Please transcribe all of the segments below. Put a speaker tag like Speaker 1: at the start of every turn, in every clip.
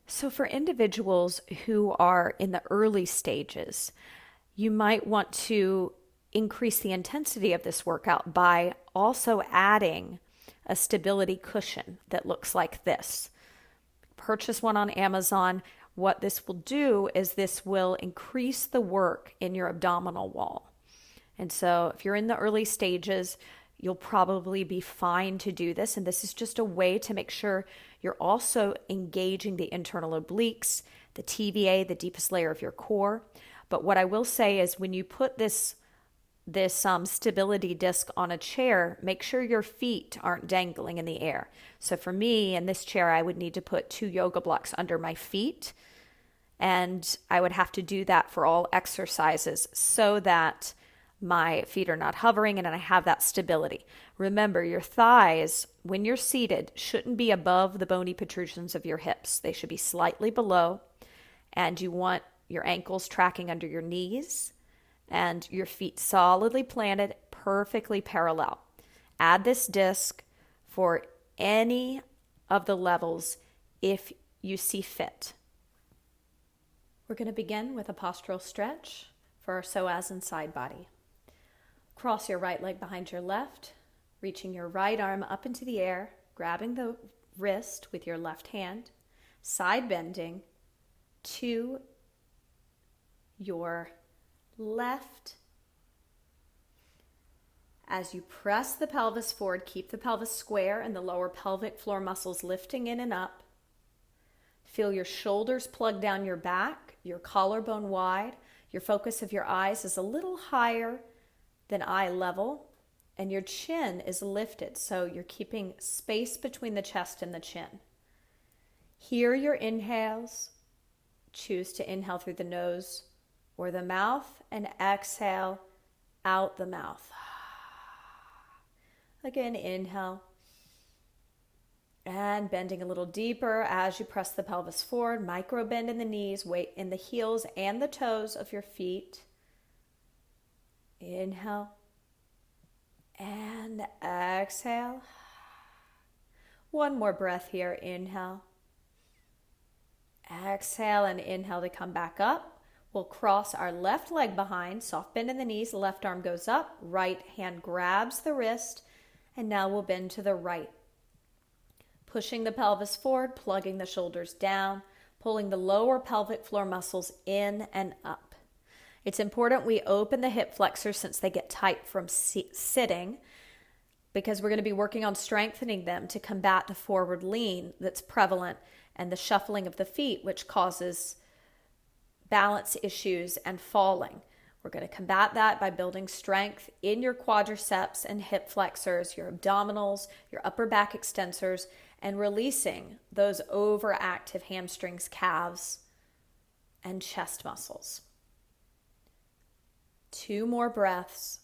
Speaker 1: So, for individuals who are in the early stages, you might want to increase the intensity of this workout by also adding a stability cushion that looks like this. Purchase one on Amazon. What this will do is this will increase the work in your abdominal wall. And so, if you're in the early stages, you'll probably be fine to do this. And this is just a way to make sure you're also engaging the internal obliques, the TVA, the deepest layer of your core. But what I will say is when you put this stability disc on a chair, make sure your feet aren't dangling in the air. So for me, in this chair, I would need to put 2 yoga blocks under my feet. And I would have to do that for all exercises so that my feet are not hovering and I have that stability. Remember, your thighs, when you're seated, shouldn't be above the bony protrusions of your hips. They should be slightly below, and you want your ankles tracking under your knees and your feet solidly planted, perfectly parallel. Add this disc for any of the levels if you see fit. We're going to begin with a postural stretch for our psoas and side body. Cross your right leg behind your left, reaching your right arm up into the air, grabbing the wrist with your left hand, side bending to your left. As you press the pelvis forward, keep the pelvis square and the lower pelvic floor muscles lifting in and up. Feel your shoulders plug down your back, your collarbone wide. Your focus of your eyes is a little higher than eye level, and your chin is lifted, so you're keeping space between the chest and the chin. Hear your inhales. Choose to inhale through the nose or the mouth and exhale out the mouth. Again, inhale. And bending a little deeper as you press the pelvis forward. Micro bend in the knees, weight in the heels and the toes of your feet. Inhale and exhale. One more breath here. Inhale. Exhale and inhale to come back up. We'll cross our left leg behind, soft bend in the knees, left arm goes up, right hand grabs the wrist, and now we'll bend to the right. Pushing the pelvis forward, plugging the shoulders down, pulling the lower pelvic floor muscles in and up. It's important we open the hip flexors since they get tight from sitting, because we're going to be working on strengthening them to combat the forward lean that's prevalent and the shuffling of the feet, which causes balance issues and falling. We're going to combat that by building strength in your quadriceps and hip flexors, your abdominals, your upper back extensors, and releasing those overactive hamstrings, calves, and chest muscles. 2 more breaths,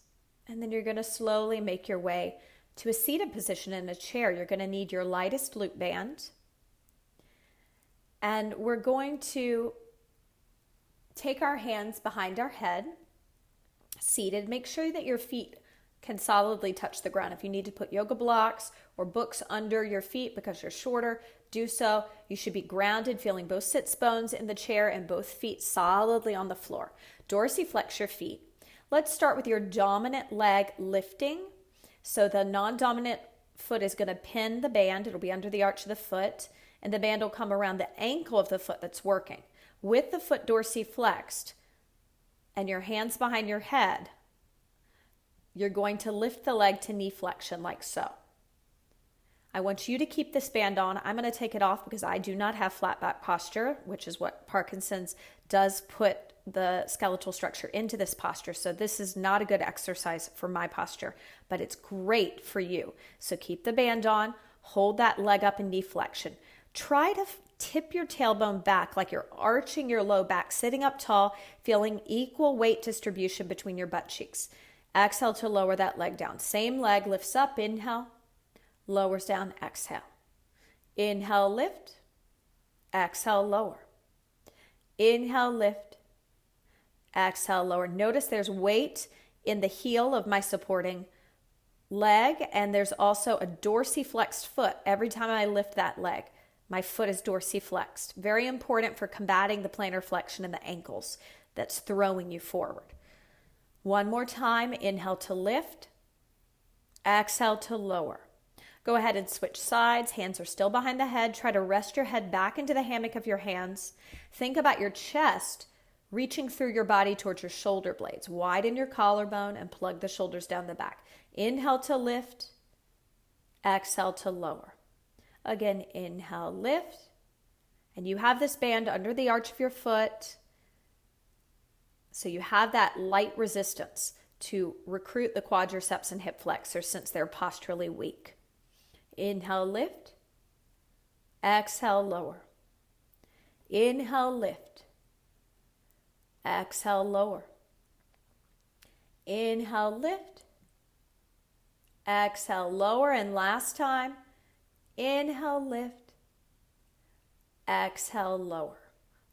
Speaker 1: and then you're going to slowly make your way to a seated position in a chair. You're going to need your lightest loop band, and we're going to take our hands behind our head, seated. Make sure that your feet can solidly touch the ground. If you need to put yoga blocks or books under your feet because you're shorter, do so. You should be grounded, feeling both sits bones in the chair and both feet solidly on the floor. Dorsiflex your feet. Let's start with your dominant leg lifting. So the non-dominant foot is going to pin the band. It'll be under the arch of the foot, and the band will come around the ankle of the foot that's working. With the foot dorsiflexed and your hands behind your head, you're going to lift the leg to knee flexion like so. I want you to keep this band on. I'm going to take it off because I do not have flat back posture, which is what Parkinson's does put the skeletal structure into this posture. So this is not a good exercise for my posture, but it's great for you. So keep the band on, hold that leg up in knee flexion. Try to tip your tailbone back like you're arching your low back, sitting up tall, feeling equal weight distribution between your butt cheeks. Exhale to lower that leg down. Same leg lifts up, inhale, lowers down, exhale. Inhale, lift, exhale, lower. Inhale, lift, exhale, lower. Notice there's weight in the heel of my supporting leg, and there's also a dorsiflexed foot every time I lift that leg. My foot is dorsiflexed. Very important for combating the plantar flexion in the ankles that's throwing you forward. One more time. Inhale to lift. Exhale to lower. Go ahead and switch sides. Hands are still behind the head. Try to rest your head back into the hammock of your hands. Think about your chest reaching through your body towards your shoulder blades. Widen your collarbone and plug the shoulders down the back. Inhale to lift. Exhale to lower. Again, inhale, lift. And you have this band under the arch of your foot. So you have that light resistance to recruit the quadriceps and hip flexors since they're posturally weak. Inhale, lift. Exhale, lower. Inhale, lift. Exhale, lower. Inhale, lift. Exhale, lower. And last time, inhale, lift. Exhale, lower.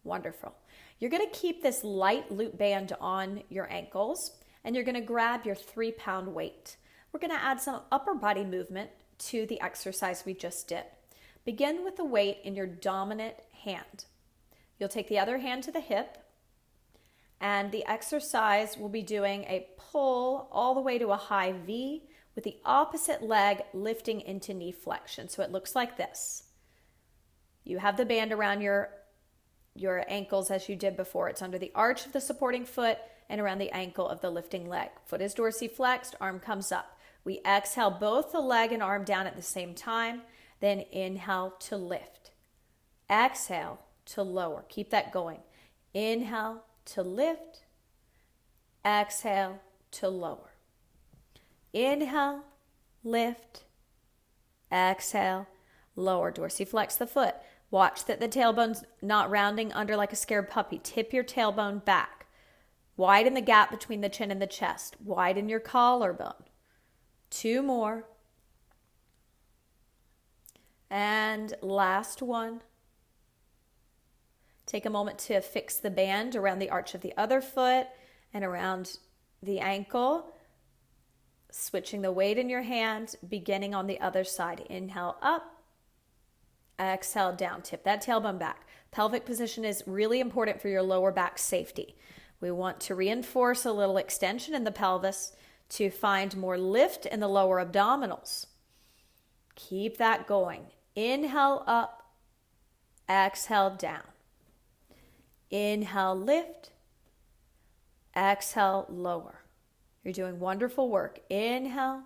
Speaker 1: Wonderful. You're going to keep this light loop band on your ankles, and you're going to grab your 3-pound weight. We're going to add some upper body movement to the exercise we just did. Begin with the weight in your dominant hand. You'll take the other hand to the hip, and the exercise will be doing a pull all the way to a high V with the opposite leg lifting into knee flexion. So it looks like this. You have the band around your ankles as you did before. It's under the arch of the supporting foot and around the ankle of the lifting leg. Foot is dorsiflexed, arm comes up. We exhale both the leg and arm down at the same time, then inhale to lift. Exhale to lower. Keep that going. Inhale to lift. Exhale to lower. Inhale, lift. Exhale, lower. Dorsiflex the foot. Watch that the tailbone's not rounding under like a scared puppy. Tip your tailbone back. Widen the gap between the chin and the chest. Widen your collarbone. 2 more. And last one. Take a moment to fix the band around the arch of the other foot and around the ankle. Switching the weight in your hand, beginning on the other side. Inhale up. Exhale down. Tip that tailbone back. Pelvic position is really important for your lower back safety. We want to reinforce a little extension in the pelvis to find more lift in the lower abdominals. Keep that going. Inhale up. Exhale down. Inhale, lift. Exhale, lower. You're doing wonderful work. Inhale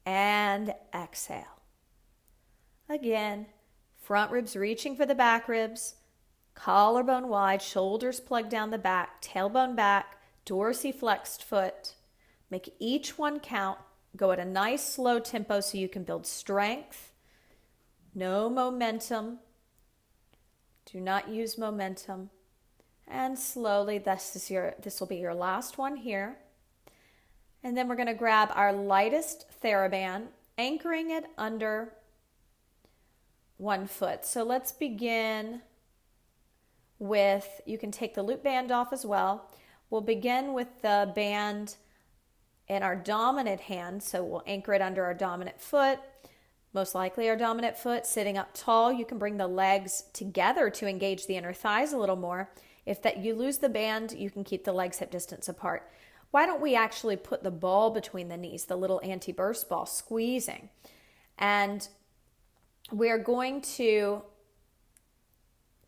Speaker 1: and exhale. Again, front ribs reaching for the back ribs, collarbone wide, shoulders plugged down the back, tailbone back, dorsiflexed foot. Make each one count. Go at a nice slow tempo so you can build strength. No momentum. Do not use momentum. And slowly, this will be your last one here. And then we're going to grab our lightest Theraband, anchoring it under one foot. So let's begin with, you can take the loop band off as well. We'll begin with the band in our dominant hand. So we'll anchor it under our dominant foot. Most likely our dominant foot sitting up tall. You can bring the legs together to engage the inner thighs a little more. If that you lose the band, you can keep the legs hip distance apart. Why don't we actually put the ball between the knees, the little anti-burst ball, squeezing. And we're going to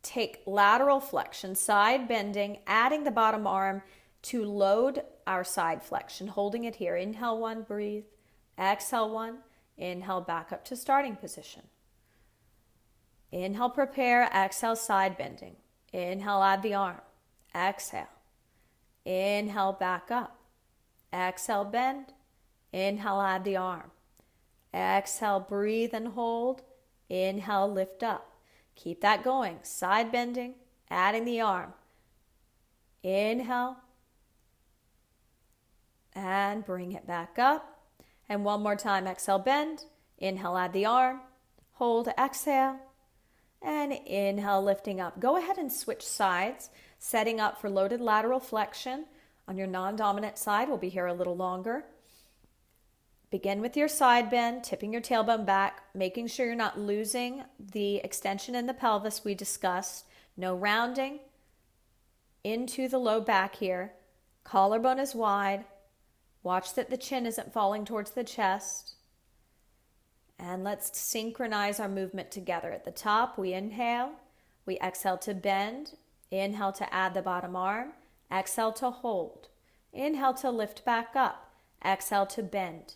Speaker 1: take lateral flexion, side bending, adding the bottom arm to load our side flexion, holding it here. Inhale 1, breathe. Exhale 1. Inhale, back up to starting position. Inhale, prepare. Exhale, side bending. Inhale, add the arm. Exhale. Inhale, back up. Exhale, bend. Inhale, add the arm. Exhale, breathe and hold. Inhale, lift up. Keep that going. Side bending, adding the arm. Inhale. And bring it back up. And one more time, exhale, bend. Inhale, add the arm. Hold, exhale. And inhale, lifting up. Go ahead and switch sides, setting up for loaded lateral flexion. On your non-dominant side, we'll be here a little longer. Begin with your side bend, tipping your tailbone back, making sure you're not losing the extension in the pelvis we discussed. No rounding into the low back here. Collarbone is wide. Watch that the chin isn't falling towards the chest. And let's synchronize our movement together. At the top, we inhale. We exhale to bend. Inhale to add the bottom arm. Exhale to hold. Inhale to lift back up. Exhale to bend.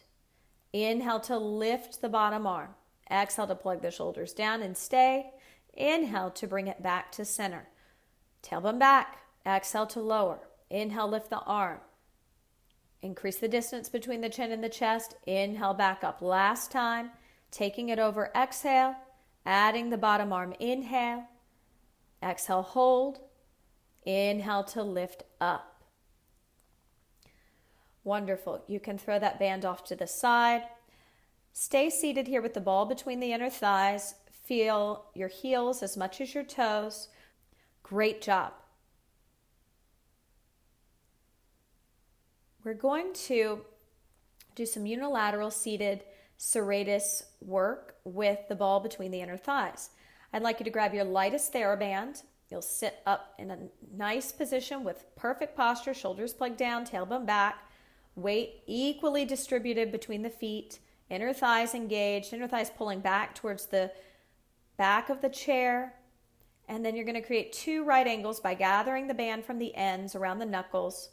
Speaker 1: Inhale to lift the bottom arm. Exhale to plug the shoulders down and stay. Inhale to bring it back to center. Tailbone back. Exhale to lower. Inhale, lift the arm. Increase the distance between the chin and the chest. Inhale, back up. Last time. Taking it over, exhale. Adding the bottom arm, inhale. Exhale, hold. Inhale to lift up. Wonderful. You can throw that band off to the side. Stay seated here with the ball between the inner thighs. Feel your heels as much as your toes. Great job. We're going to do some unilateral seated serratus work with the ball between the inner thighs. I'd like you to grab your lightest Theraband. You'll sit up in a nice position with perfect posture, shoulders plugged down, tailbone back, weight equally distributed between the feet, inner thighs engaged, inner thighs pulling back towards the back of the chair. And then you're going to create 2 right angles by gathering the band from the ends around the knuckles.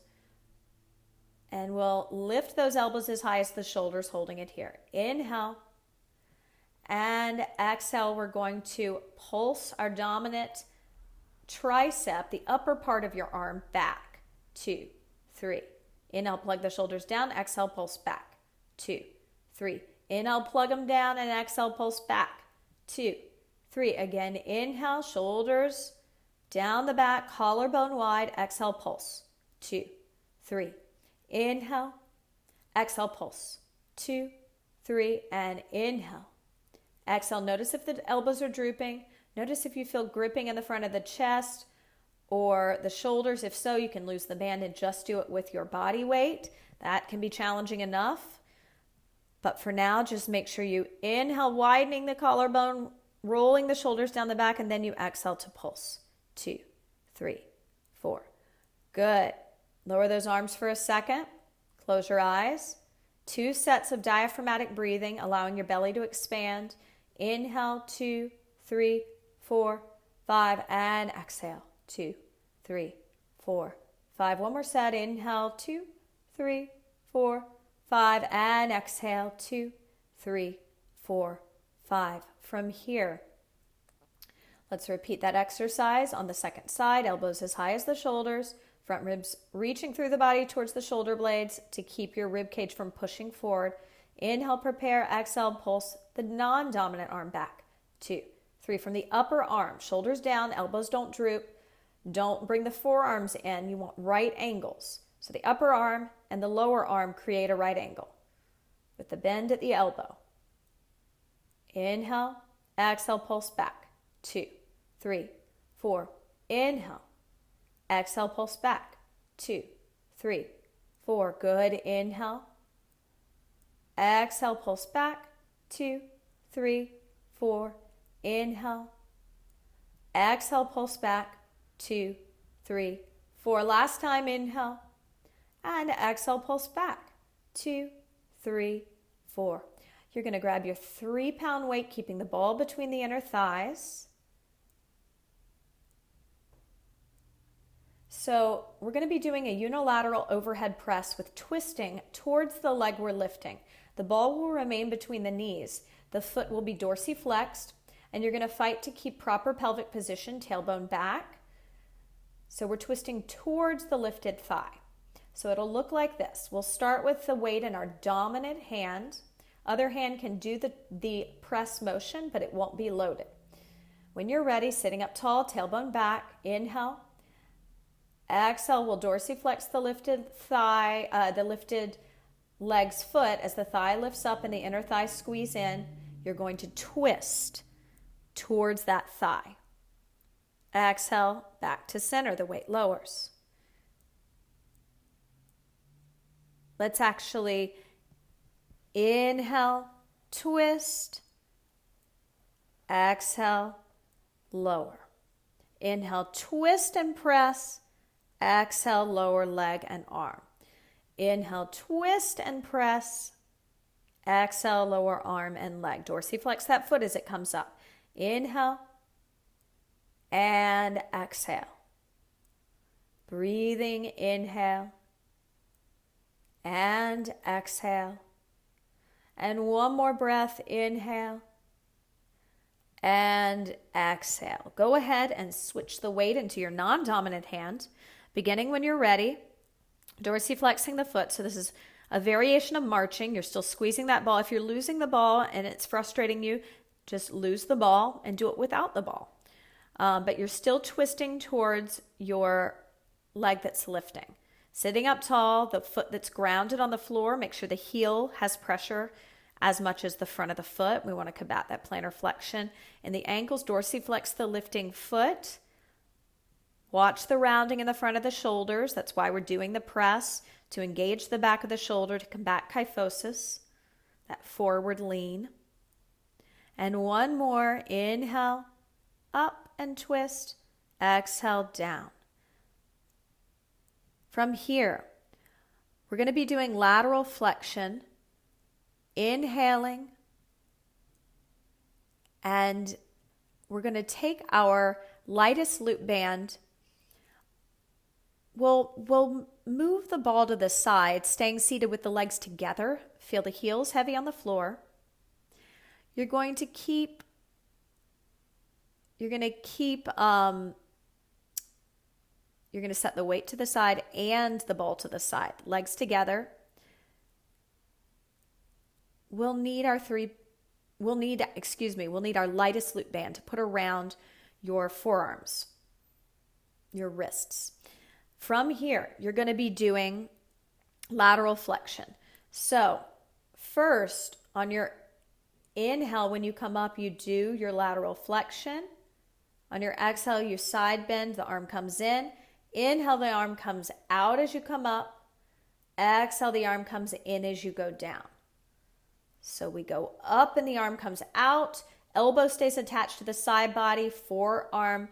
Speaker 1: And we'll lift those elbows as high as the shoulders, holding it here. Inhale. And exhale, we're going to pulse our dominant tricep, the upper part of your arm, back. 2, 3. Inhale, plug the shoulders down. Exhale, pulse back. 2, 3. Inhale, plug them down, and exhale, pulse back. 2, 3. Again, inhale, shoulders down the back, collarbone wide. Exhale, pulse. 2, 3. Inhale, exhale, pulse. 2, 3, and inhale. Exhale, notice if the elbows are drooping. Notice if you feel gripping in the front of the chest or the shoulders. If so, you can lose the band and just do it with your body weight. That can be challenging enough. But for now, just make sure you inhale, widening the collarbone, rolling the shoulders down the back, and then you exhale to pulse. 2, 3, 4. Good. Lower those arms for a second. Close your eyes. 2 sets of diaphragmatic breathing, allowing your belly to expand. Inhale, 2, 3, 4, 5, and exhale. 2, 3, 4, 5. One more set. Inhale, 2, 3, 4, 5, and exhale. 2, 3, 4, 5. From here, let's repeat that exercise on the second side. Elbows as high as the shoulders. Front ribs reaching through the body towards the shoulder blades to keep your rib cage from pushing forward. Inhale, prepare. Exhale, pulse the non-dominant arm back. 2, 3. From the upper arm, shoulders down, elbows don't droop. Don't bring the forearms in. You want right angles. So the upper arm and the lower arm create a right angle with the bend at the elbow. Inhale, exhale, pulse back. 2, 3, 4. Inhale. Exhale, pulse back. 2, 3, 4. Good. Inhale. Exhale, pulse back. 2, 3, 4. Inhale. Exhale, pulse back. 2, 3, 4. Last time, inhale. And exhale, pulse back. 2, 3, 4. You're going to grab your 3-pound weight, keeping the ball between the inner thighs. So we're going to be doing a unilateral overhead press with twisting towards the leg we're lifting. The ball will remain between the knees. The foot will be dorsiflexed, and you're going to fight to keep proper pelvic position, tailbone back. So we're twisting towards the lifted thigh. So it'll look like this. We'll start with the weight in our dominant hand. Other hand can do the press motion, but it won't be loaded. When you're ready, sitting up tall, tailbone back, inhale. Exhale, we'll dorsiflex the lifted thigh, the lifted leg's foot as the thigh lifts up and the inner thigh squeeze in. You're going to twist towards that thigh. Exhale, back to center, the weight lowers. Let's actually Inhale, twist. Exhale, lower. Inhale, twist and press. Exhale, lower leg and arm. Inhale, twist and press. Exhale, lower arm and leg. Dorsiflex that foot as it comes up. Inhale and exhale. Breathing, inhale and exhale. And one more breath, inhale and exhale. Go ahead and switch the weight into your non-dominant hand, beginning when you're ready, dorsiflexing the foot. So this is a variation of marching. You're still squeezing that ball. If you're losing the ball and it's frustrating you, just lose the ball and do it without the ball. But you're still twisting towards your leg that's lifting. Sitting up tall, the foot that's grounded on the floor, make sure the heel has pressure as much as the front of the foot. We want to combat that plantar flexion. In the ankles, dorsiflex the lifting foot. Watch the rounding in the front of the shoulders. That's why we're doing the press, to engage the back of the shoulder to combat kyphosis, that forward lean. And one more. Inhale, up and twist. Exhale, down. From here, we're going to be doing lateral flexion, inhaling, and we're going to take our lightest loop band. We'll move the ball to the side, staying seated with the legs together. Feel the heels heavy on the floor. You're going to set the weight to the side and the ball to the side. Legs together. We'll need our lightest loop band to put around your forearms, your wrists. From here, you're going to be doing lateral flexion. So first, on your inhale, when you come up, you do your lateral flexion. On your exhale, you side bend, the arm comes in. Inhale, the arm comes out as you come up. Exhale, the arm comes in as you go down. So we go up and the arm comes out. Elbow stays attached to the side body. Forearm,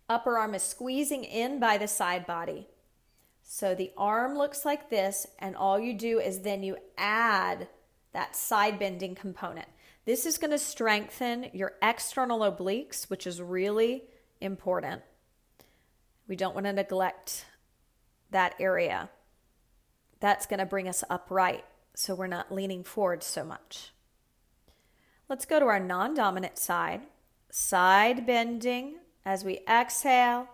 Speaker 1: upper arm is squeezing in by the side body. So the arm looks like this, and all you do is then you add that side bending component. This is going to strengthen your external obliques, which is really important. We don't want to neglect that area. That's going to bring us upright, so we're not leaning forward so much. Let's go to our non-dominant side. Side bending as we exhale.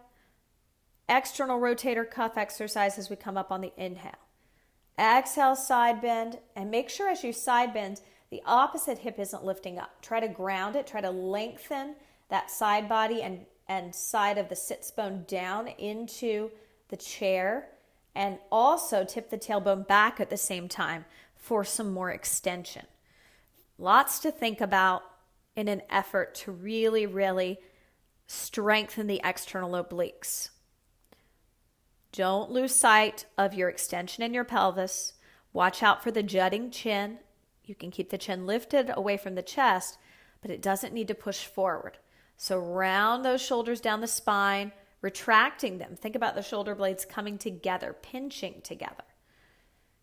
Speaker 1: External rotator cuff exercise as we come up on the inhale. Exhale, side bend, and make sure as you side bend, the opposite hip isn't lifting up. Try to ground it. Try to lengthen that side body and side of the sits bone down into the chair, and also tip the tailbone back at the same time for some more extension. Lots to think about in an effort to really, really strengthen the external obliques. Don't lose sight of your extension in your pelvis. Watch out for the jutting chin. You can keep the chin lifted away from the chest, but it doesn't need to push forward. So round those shoulders down the spine, retracting them. Think about the shoulder blades coming together, pinching together.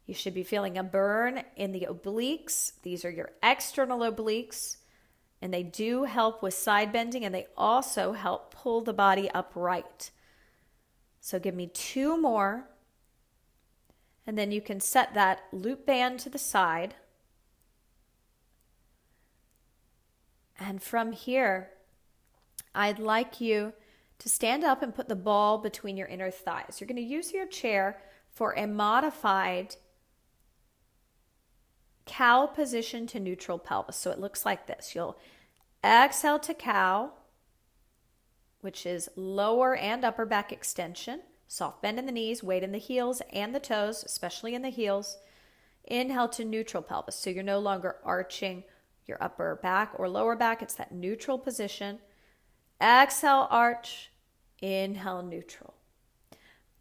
Speaker 1: You should be feeling a burn in the obliques. These are your external obliques, and they do help with side bending, and they also help pull the body upright. So give me two more, and then you can set that loop band to the side. And from here, I'd like you to stand up and put the ball between your inner thighs. You're going to use your chair for a modified cow position to neutral pelvis. So it looks like this. You'll exhale to cow, which is lower and upper back extension. Soft bend in the knees, weight in the heels and the toes, especially in the heels. Inhale to neutral pelvis. So you're no longer arching your upper back or lower back. It's that neutral position. Exhale, arch. Inhale, neutral.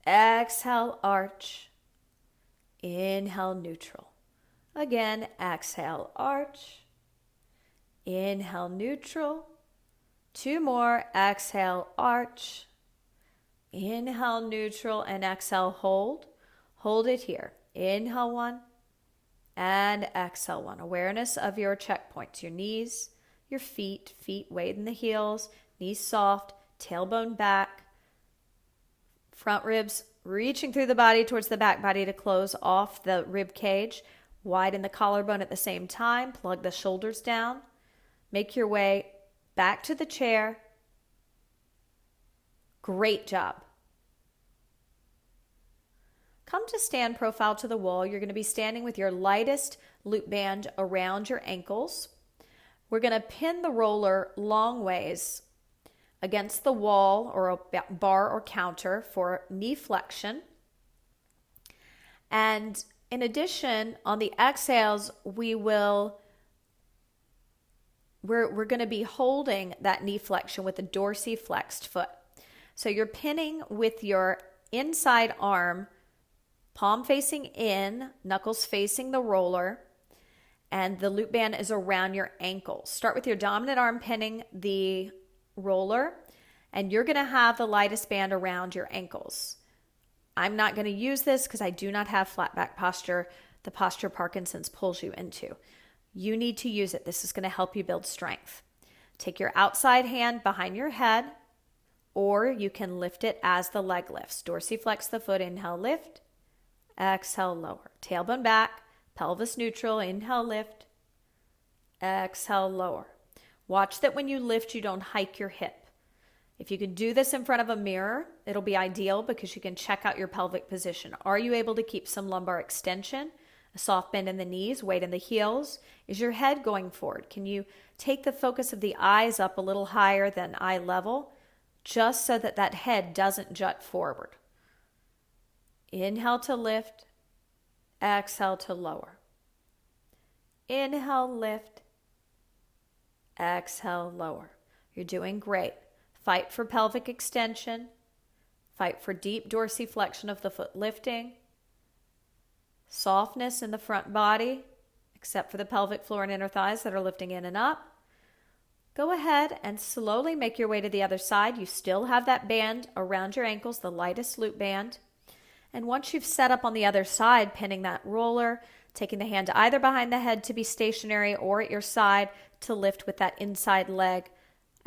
Speaker 1: Exhale, arch. Inhale, neutral. Again, exhale, arch. Inhale, neutral. 2 more. Exhale, arch. Inhale, neutral, and exhale, hold. Hold it here. Inhale, 1, and exhale, 1. Awareness of your checkpoints, your knees, your feet weight in the heels, knees soft, tailbone back, front ribs reaching through the body towards the back body to close off the rib cage. Widen the collarbone at the same time. Plug the shoulders down. Make your way back to the chair. Great job. Come to stand profile to the wall. You're going to be standing with your lightest loop band around your ankles. We're going to pin the roller long ways against the wall or a bar or counter for knee flexion. And in addition, on the exhales, we're going to be holding that knee flexion with a dorsiflexed foot. So you're pinning with your inside arm, palm facing in, knuckles facing the roller, and the loop band is around your ankles. Start with your dominant arm pinning the roller, and you're going to have the lightest band around your ankles. I'm not going to use this because I do not have flat back posture, the posture Parkinson's pulls you into. You need to use it. This is going to help you build strength. Take your outside hand behind your head, or you can lift it as the leg lifts. Dorsiflex the foot, inhale, lift. Exhale, lower. Tailbone back, pelvis neutral, inhale, lift. Exhale, lower. Watch that when you lift, you don't hike your hip. If you can do this in front of a mirror, it'll be ideal because you can check out your pelvic position. Are you able to keep some lumbar extension, a soft bend in the knees, weight in the heels? Is your head going forward? Can you take the focus of the eyes up a little higher than eye level, just so that that head doesn't jut forward? Inhale to lift, exhale to lower. Inhale, lift, exhale, lower. You're doing great. Fight for pelvic extension. Fight for deep dorsiflexion of the foot lifting. Softness in the front body, except for the pelvic floor and inner thighs that are lifting in and up. Go ahead and slowly make your way to the other side. You still have that band around your ankles, the lightest loop band. And once you've set up on the other side, pinning that roller, taking the hand either behind the head to be stationary or at your side to lift with that inside leg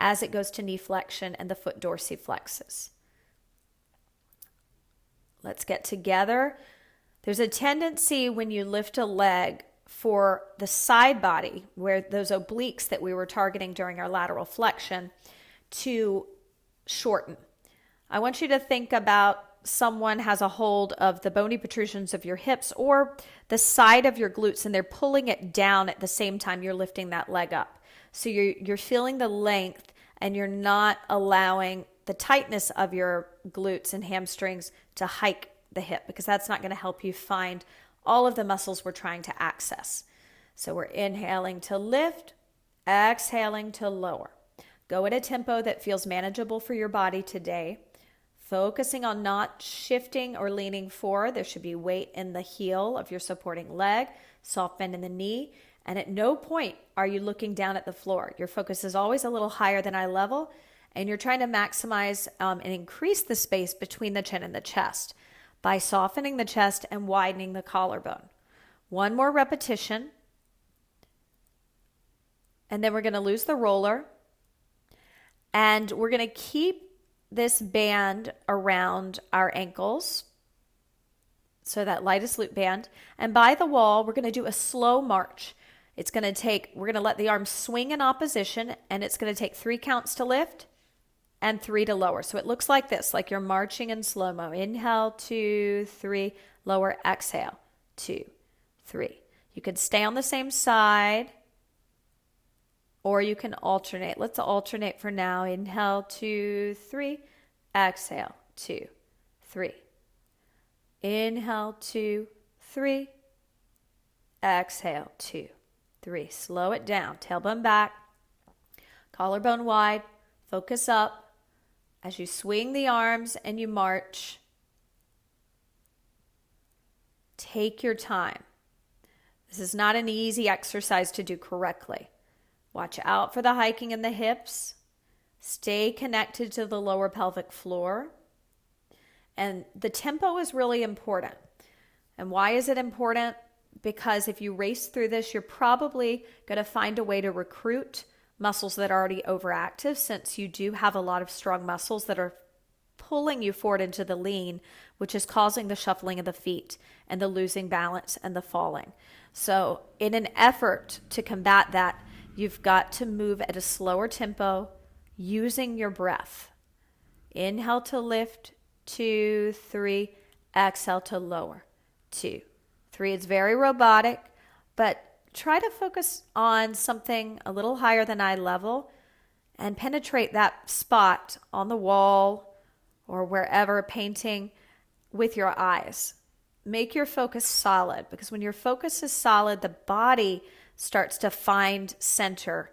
Speaker 1: as it goes to knee flexion and the foot dorsiflexes. Let's get together. There's a tendency when you lift a leg for the side body, where those obliques that we were targeting during our lateral flexion, to shorten. I want you to think about someone has a hold of the bony protrusions of your hips or the side of your glutes, and they're pulling it down at the same time you're lifting that leg up. So you're feeling the length, and you're not allowing the tightness of your glutes and hamstrings to hike the hip, because that's not going to help you find all of the muscles we're trying to access. So we're inhaling to lift, exhaling to lower. Go at a tempo that feels manageable for your body today. Focusing on not shifting or leaning forward. There should be weight in the heel of your supporting leg, soft bend in the knee, and at no point are you looking down at the floor. Your focus is always a little higher than eye level, and you're trying to maximize and increase the space between the chin and the chest by softening the chest and widening the collarbone. One more repetition, and then we're going to lose the roller, and we're going to keep this band around our ankles, so that lightest loop band. And by the wall, we're going to do a slow march. We're going to let the arms swing in opposition, and it's going to take 3 counts to lift and 3 to lower. So it looks like this, like you're marching in slow-mo. Inhale, 2, 3, lower, exhale, 2, 3. You can stay on the same side, or you can alternate. Let's alternate for now. Inhale, 2, 3. Exhale, 2, 3. Inhale, 2, 3. Exhale, 2, 3. Slow it down. Tailbone back. Collarbone wide. Focus up. As you swing the arms and you march, take your time. This is not an easy exercise to do correctly. Watch out for the hiking in the hips. Stay connected to the lower pelvic floor. And the tempo is really important. And why is it important? Because if you race through this, you're probably going to find a way to recruit muscles that are already overactive, since you do have a lot of strong muscles that are pulling you forward into the lean, which is causing the shuffling of the feet and the losing balance and the falling. So in an effort to combat that, you've got to move at a slower tempo using your breath. Inhale to lift, 2, 3, exhale to lower, 2, 3. It's very robotic, but try to focus on something a little higher than eye level and penetrate that spot on the wall or wherever painting with your eyes. Make your focus solid, because when your focus is solid, the body starts to find center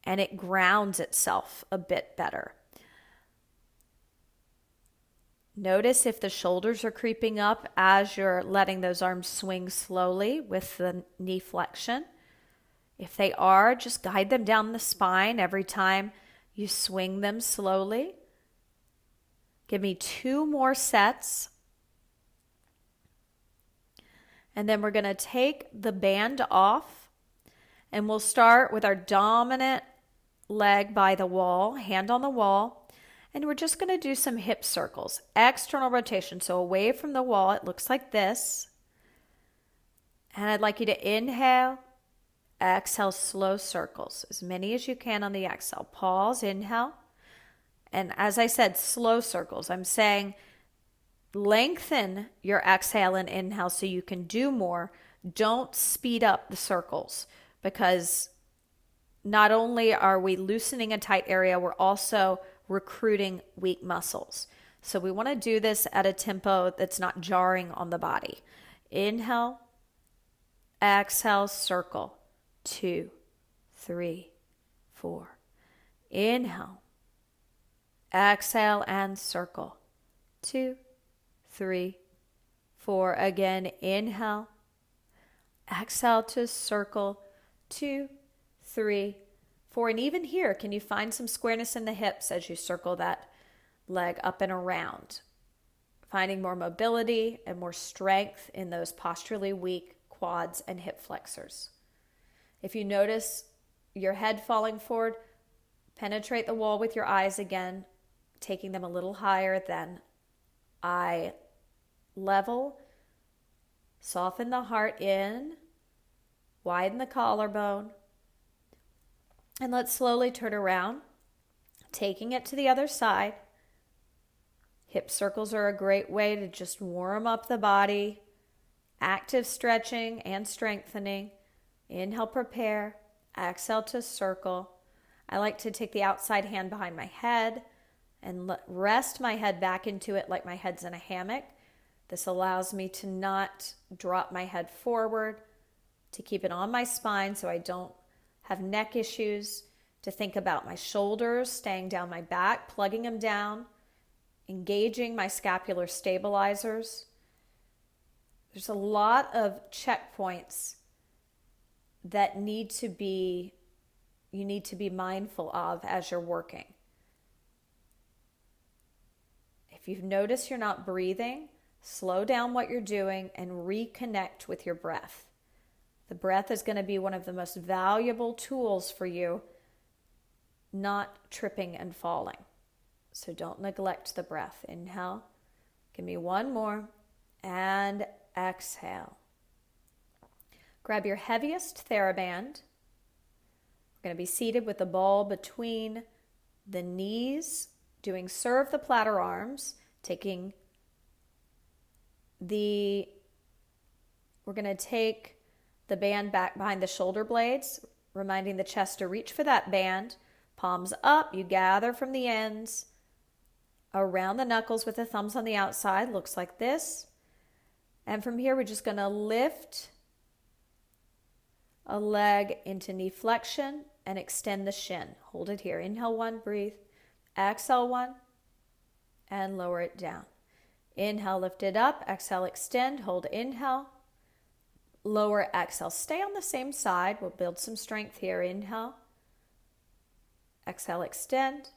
Speaker 1: and it grounds itself a bit better. Notice if the shoulders are creeping up as you're letting those arms swing slowly with the knee flexion. If they are, just guide them down the spine every time you swing them slowly. Give me 2 more sets. And then we're going to take the band off, and we'll start with our dominant leg by the wall, hand on the wall. And we're just going to do some hip circles, external rotation. So away from the wall, it looks like this. And I'd like you to inhale, exhale, slow circles, as many as you can on the exhale. Pause, inhale. And as I said, slow circles. I'm saying lengthen your exhale and inhale so you can do more. Don't speed up the circles, because not only are we loosening a tight area, we're also recruiting weak muscles. So we want to do this at a tempo that's not jarring on the body. Inhale, exhale, circle, 2, 3, 4. Inhale, exhale, and circle, 2, 3, 4. Again, inhale, exhale to circle, 2, 3, 4. And even here, can you find some squareness in the hips as you circle that leg up and around? Finding more mobility and more strength in those posturally weak quads and hip flexors. If you notice your head falling forward, penetrate the wall with your eyes again, taking them a little higher than eye level. Soften the heart in, widen the collarbone. And let's slowly turn around, taking it to the other side. Hip circles are a great way to just warm up the body. Active stretching and strengthening. Inhale, prepare. Exhale to circle. I like to take the outside hand behind my head and rest my head back into it like my head's in a hammock. This allows me to not drop my head forward, to keep it on my spine so I don't have neck issues, to think about my shoulders staying down my back, plugging them down, engaging my scapular stabilizers. There's a lot of checkpoints that you need to be mindful of as you're working. If you've noticed you're not breathing, slow down what you're doing and reconnect with your breath. The breath is going to be one of the most valuable tools for you, not tripping and falling. So don't neglect the breath. Inhale. Give me 1 more. And exhale. Grab your heaviest Theraband. We're going to be seated with the ball between the knees, doing serve the platter arms, we're going to take the band back behind the shoulder blades, reminding the chest to reach for that band. Palms up, you gather from the ends, around the knuckles with the thumbs on the outside, looks like this. And from here, we're just going to lift a leg into knee flexion and extend the shin. Hold it here. Inhale 1, breathe. Exhale 1, and lower it down. Inhale, lift it up. Exhale, extend. Hold, inhale. lower, exhale. Stay on the same side. We'll build some strength here. Inhale. Exhale, extend.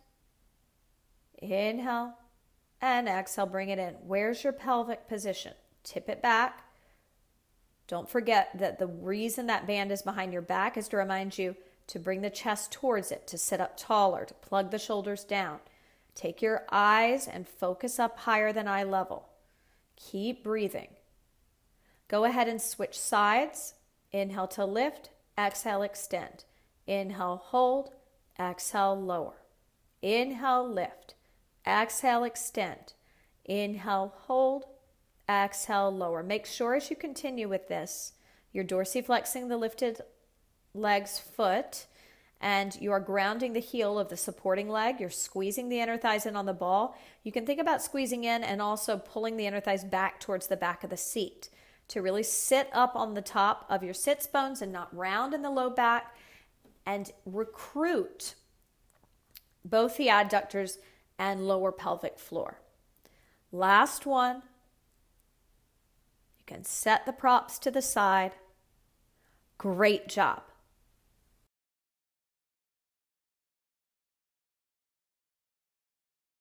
Speaker 1: Inhale. And exhale, bring it in. Where's your pelvic position? Tip it back. Don't forget that the reason that band is behind your back is to remind you to bring the chest towards it, to sit up taller, to plug the shoulders down. Take your eyes and focus up higher than eye level. Keep breathing. Go ahead and switch sides. Inhale to lift, exhale, extend. Inhale, hold, exhale, lower. Inhale, lift, exhale, extend. Inhale, hold, exhale, lower. Make sure as you continue with this, you're dorsiflexing the lifted leg's foot and you are grounding the heel of the supporting leg. You're squeezing the inner thighs in on the ball. You can think about squeezing in and also pulling the inner thighs back towards the back of the seat to really sit up on the top of your sits bones and not round in the low back, and recruit both the adductors and lower pelvic floor. Last one. You can set the props to the side. Great job.